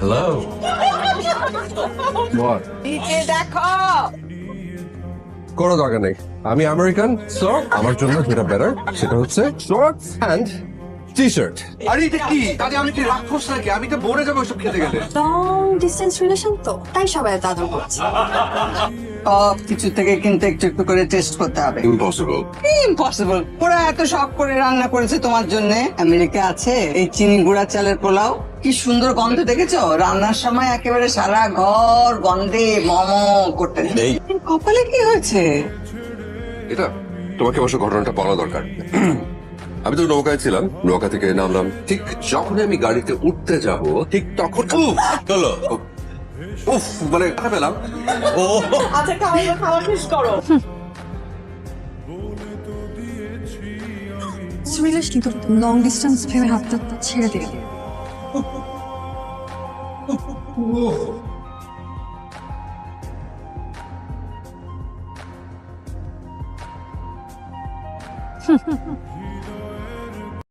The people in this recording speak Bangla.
হ্যালো বল। নিচে দেখো। কোনো দরকার নেই, আমি আমেরিকান, সো আমার জন্য যেটা বেটার সেটা হচ্ছে শর্টস অ্যান্ড টি শার্ট। আরে এটা কি দাদি? আমি কি রাক্ষস নাকি? আমি তো মরে যাবো ওসব খেতে গেলে। লং ডিস্টেন্স রিলেশন তো তাই সবাই এত আদর করছে। সব কিছু থেকে কিন্তু একটু একটু করে টেস্ট করতে হবে। ইম্পসিবল। ইম্পসিবল। ওরা এত শখ করে রান্না করেছে তোমার জন্য। আমেরিকা আছে এই চিনি গুঁড়া চালের পোলাও, কি সুন্দর গন্ধ দেখেছো? রান্নার সময় একেবারে সারা ঘর গন্ধে মম করতে। এই। কপালে কি হয়েছে? এটা তোমাকে অবশ্য ঘটনাটা বলা দরকার। আমি তো নৌকায় ছিলাম, নৌকা থেকে নামলাম, ঠিক যখনই আমি গাড়িতে উঠতে যাব ঠিক তখন হলো উফ, মানে কথা পেলাম। ও আচ্ছা খাওয়া শেষ করো। রিলেশন কিন্তু লং ডিস্টেন্স ভেবে হাতটা ছেড়ে দিল।